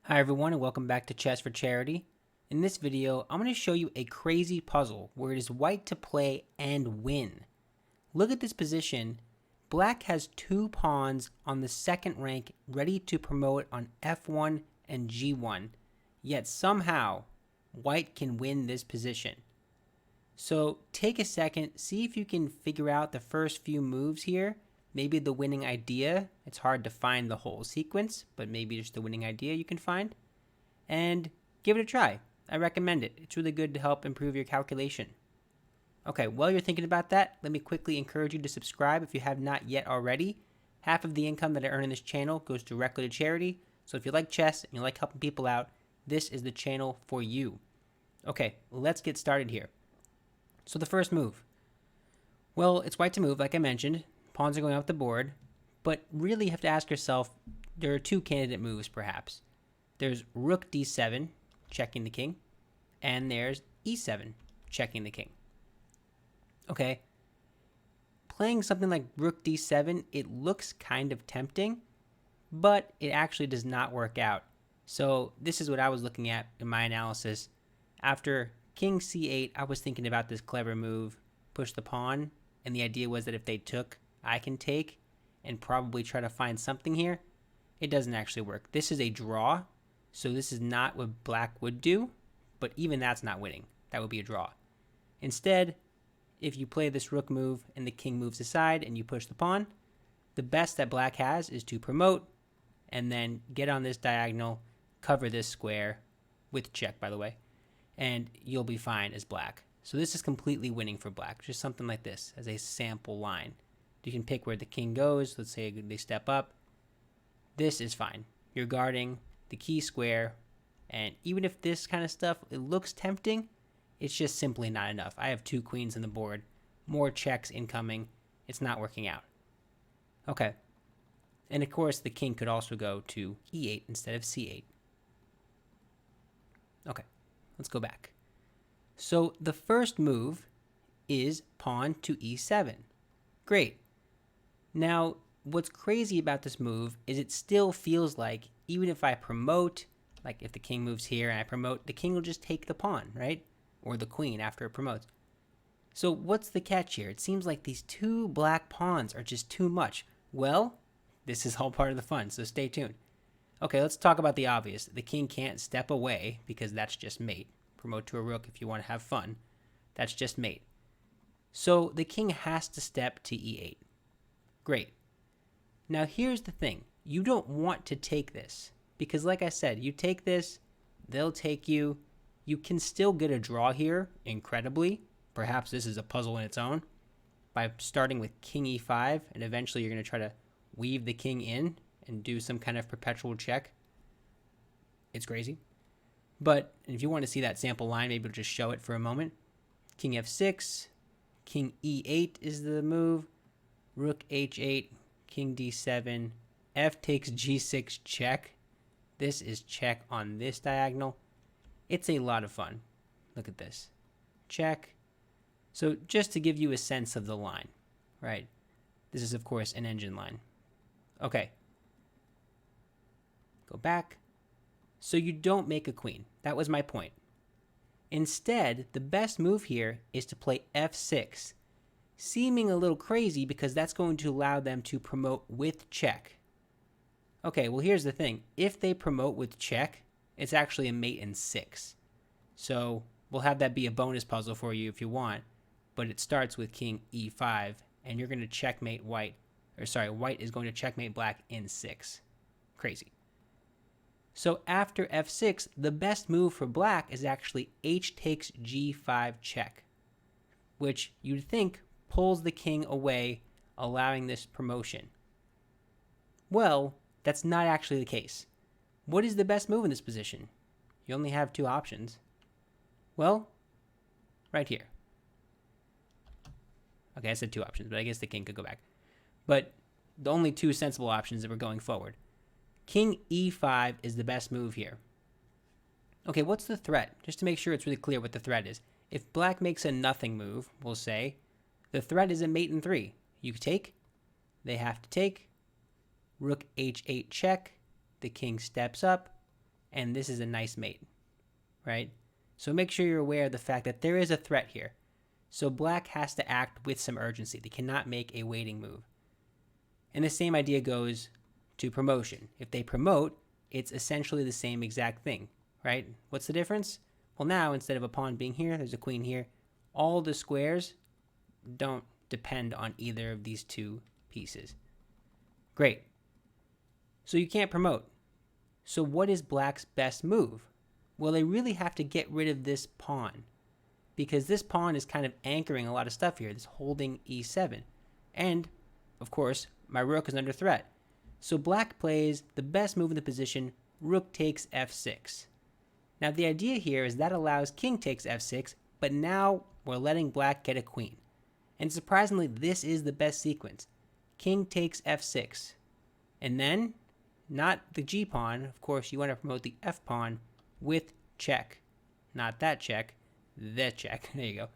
Hi everyone and welcome back to Chess for Charity. In this video, I'm going to show you a crazy puzzle where it is white to play and win. Look at this position. Black has two pawns on the second rank ready to promote on F1 and G1, yet somehow white can win this position. So take a second, see if you can figure out the first few moves here. Maybe the winning idea. It's hard to find the whole sequence, but maybe just the winning idea you can find. And give it a try. I recommend it. It's really good to help improve your calculation. Okay, while you're thinking about that, let me quickly encourage you to subscribe if you have not yet already. Half of the income that I earn in this channel goes directly to charity. So if you like chess and you like helping people out, this is the channel for you. Okay, let's get started here. So the first move. Well, it's white to move, like I mentioned. Pawns are going up the board, but really you have to ask yourself, there are two candidate moves perhaps. There's Rook D7, checking the king, and there's E7, checking the king. Okay, playing something like Rook D7, it looks kind of tempting, but it actually does not work out. So this is what I was looking at in my analysis. After King C8, I was thinking about this clever move, push the pawn, and the idea was that if they took, I can take and probably try to find something here. It doesn't actually work. This is a draw, so this is not what black would do, but even that's not winning. That would be a draw. Instead, if you play this rook move and the king moves aside and you push the pawn, the best that black has is to promote and then get on this diagonal, cover this square, with check by the way, and you'll be fine as black. So this is completely winning for black, just something like this as a sample line. You can pick where the king goes. Let's say they step up. This is fine. You're guarding the key square, and even if this kind of stuff, it looks tempting, it's just simply not enough. I have two queens on the board, more checks incoming. It's not working out. Okay. And of course, the king could also go to E8 instead of C8. Okay, let's go back. So the first move is pawn to E7. Great. Now, what's crazy about this move is it still feels like even if I promote, like if the king moves here and I promote, the king will just take the pawn, right? Or the queen after it promotes. So what's the catch here? It seems like these two black pawns are just too much. Well, this is all part of the fun, so stay tuned. Okay, let's talk about the obvious. The king can't step away because that's just mate. Promote to a rook if you want to have fun. That's just mate. So the king has to step to E8. Great. Now here's the thing. You don't want to take this because like I said, you take this, they'll take you. You can still get a draw here, incredibly. Perhaps this is a puzzle in its own. By starting with king E5 and eventually you're going to try to weave the king in and do some kind of perpetual check. It's crazy. But if you want to see that sample line, maybe we'll just show it for a moment. King F6, king E8 is the move. Rook H8, king D7, F takes G6 check. This is check on this diagonal. It's a lot of fun. Look at this. Check. So just to give you a sense of the line, right? This is, of course, an engine line. Okay. Go back. So you don't make a queen. That was my point. Instead, the best move here is to play F6. Seeming a little crazy because that's going to allow them to promote with check. Okay, well here's the thing. If they promote with check, it's actually a mate in 6. So we'll have that be a bonus puzzle for you if you want. But it starts with king E5 and you're going to checkmate white. Or sorry, white is going to checkmate black in 6. Crazy. So after F6, the best move for black is actually H takes G5 check, which you'd think pulls the king away, allowing this promotion. Well, that's not actually the case. What is the best move in this position? You only have two options. Well, right here. Okay, I said two options, but I guess the king could go back. But the only two sensible options that we're going forward. King E5 is the best move here. Okay, what's the threat? Just to make sure it's really clear what the threat is. If black makes a nothing move, we'll say, the threat is a mate in 3. You take, they have to take, rook H8 check, the king steps up, and this is a nice mate, right? So make sure you're aware of the fact that there is a threat here. So black has to act with some urgency. They cannot make a waiting move. And the same idea goes to promotion. If they promote, it's essentially the same exact thing, right? What's the difference? Well, now instead of a pawn being here, there's a queen here. All the squares don't depend on either of these two pieces. Great. So you can't promote. So what is black's best move? Well, they really have to get rid of this pawn, because this pawn is kind of anchoring a lot of stuff here, this holding e7. And, of course, my rook is under threat. So black plays the best move in the position, rook takes f6. Now the idea here is that allows king takes f6, but now we're letting black get a queen. And surprisingly, this is the best sequence. King takes f6. And then, not the g pawn, of course you want to promote the f pawn with check. Not that check, the check. There you go.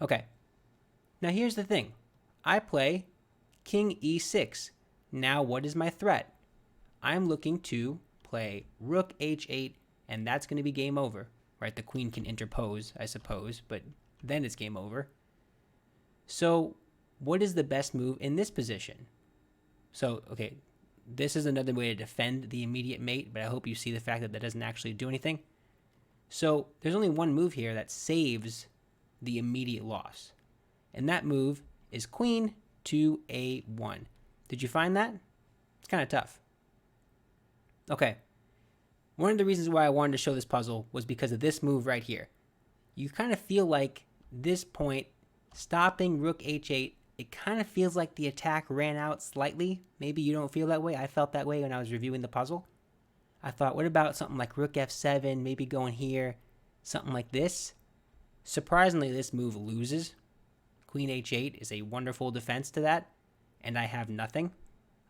Okay. Now here's the thing. I play king e6. Now what is my threat? I'm looking to play rook h8, and that's going to be game over. Right? The queen can interpose, I suppose, but then it's game over. So what is the best move in this position? So, okay, this is another way to defend the immediate mate, but I hope you see the fact that that doesn't actually do anything. So there's only one move here that saves the immediate loss. And that move is queen to a1. Did you find that? It's kind of tough. Okay. One of the reasons why I wanted to show this puzzle was because of this move right here. You kind of feel like this point, stopping rook h8, it kind of feels like the attack ran out slightly. Maybe you don't feel that way. I felt that way when I was reviewing the puzzle. I thought, what about something like rook f7, maybe going here, something like this? Surprisingly, this move loses. Queen h8 is a wonderful defense to that, and I have nothing.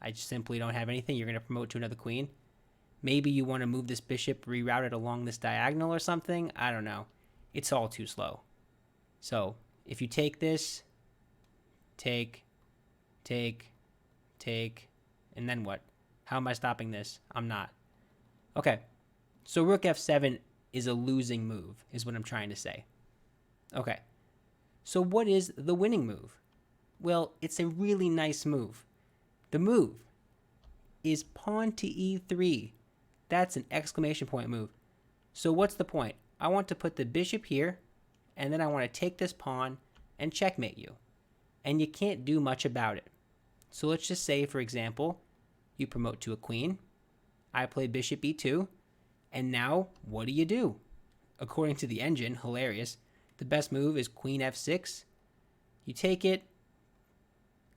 I just simply don't have anything. You're going to promote to another queen. Maybe you want to move this bishop, reroute it along this diagonal or something. I don't know. It's all too slow. So if you take this, take, and then what? How am I stopping this? I'm not. Okay, so rook f7 is a losing move, is what I'm trying to say. Okay, so what is the winning move? Well, it's a really nice move. The move is pawn to e3. That's an exclamation point move. So what's the point? I want to put the bishop here, and then I want to take this pawn and checkmate you. And you can't do much about it. So let's just say, for example, you promote to a queen. I play bishop e2, and now what do? According to the engine, hilarious, the best move is queen f6. You take it,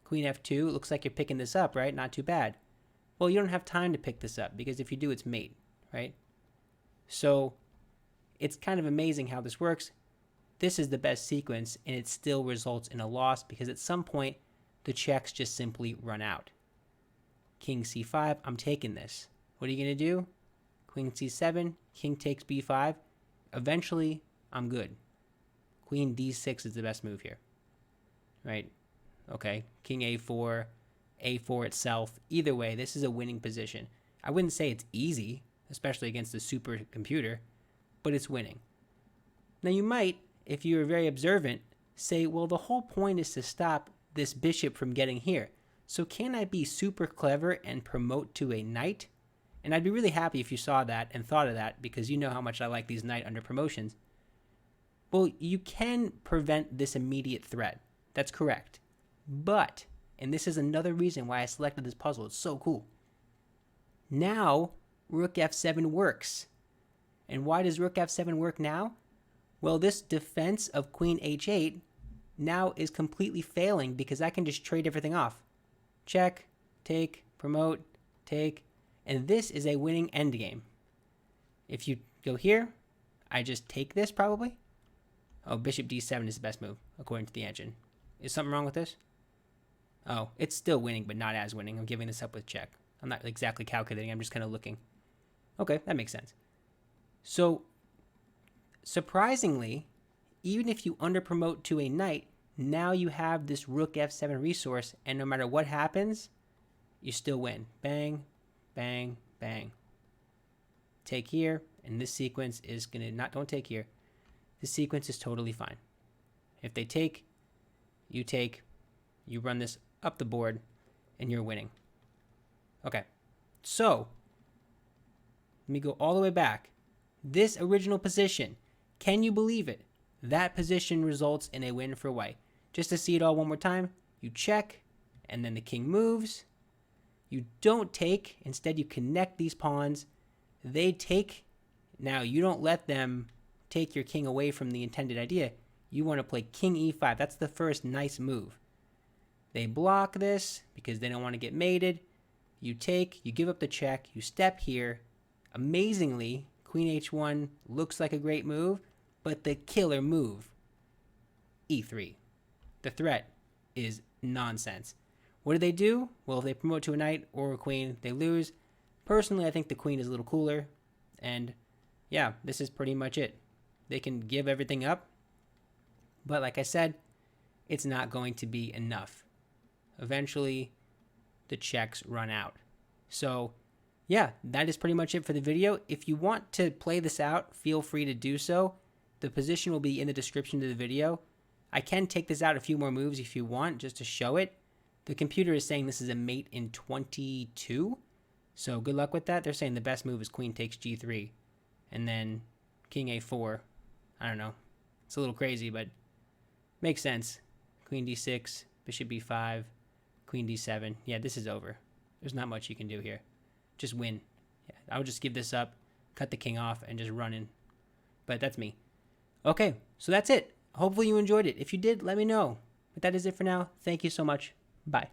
queen f2, it looks like you're picking this up, right? Not too bad. Well, you don't have time to pick this up, because if you do, it's mate, right? So it's kind of amazing how this works. This is the best sequence, and it still results in a loss, because at some point, the checks just simply run out. King c5, I'm taking this. What are you going to do? Queen c7, king takes b5. Eventually, I'm good. Queen d6 is the best move here. Right? Okay, king a4, a4 itself. Either way, this is a winning position. I wouldn't say it's easy, especially against a supercomputer, but it's winning. Now you might, if you were very observant, say, well, the whole point is to stop this bishop from getting here. So can I be super clever and promote to a knight? And I'd be really happy if you saw that and thought of that, because you know how much I like these knight under promotions. Well, you can prevent this immediate threat. That's correct. But, and this is another reason why I selected this puzzle, it's so cool. Now, rook f7 works. And why does rook f7 work now? Well, this defense of queen h8 now is completely failing, because I can just trade everything off. Check, take, promote, take, and this is a winning endgame. If you go here, I just take this probably. Oh, bishop d7 is the best move, according to the engine. Is something wrong with this? Oh, it's still winning, but not as winning. I'm giving this up with check. I'm not exactly calculating, I'm just kind of looking. Okay, that makes sense. So, surprisingly, even if you underpromote to a knight, now you have this rook f7 resource, and no matter what happens, you still win. Bang, bang, bang. take here, and this sequence is going to not, don't take here. This sequence is totally fine. If they take, you run this up the board, and you're winning. Okay, so let me go all the way back. This original position, can you believe it? That position results in a win for white. Just to see it all one more time, you check, and then the king moves. You don't take, instead you connect these pawns. They take. Now you don't let them take your king away from the intended idea. You want to play king e5. That's the first nice move. They block this because they don't want to get mated. You take, you give up the check, you step here. Amazingly, queen h1 looks like a great move, but the killer move, e3. The threat is nonsense. What do? Well, if they promote to a knight or a queen, they lose. Personally, I think the queen is a little cooler. And yeah, this is pretty much it. They can give everything up. But like I said, it's not going to be enough. Eventually, the checks run out. So yeah, that is pretty much it for the video. If you want to play this out, feel free to do so. The position will be in the description of the video. I can take this out a few more moves if you want, just to show it. The computer is saying this is a mate in 22. So good luck with that. They're saying the best move is queen takes g3. And then king a4. I don't know. It's a little crazy, but makes sense. Queen d6, bishop b5, queen d7. Yeah, this is over. There's not much you can do here. Just win. Yeah, I would just give this up, cut the king off, and just run in. But that's me. Okay, so that's it. Hopefully you enjoyed it. If you did, let me know. But that is it for now. Thank you so much. Bye.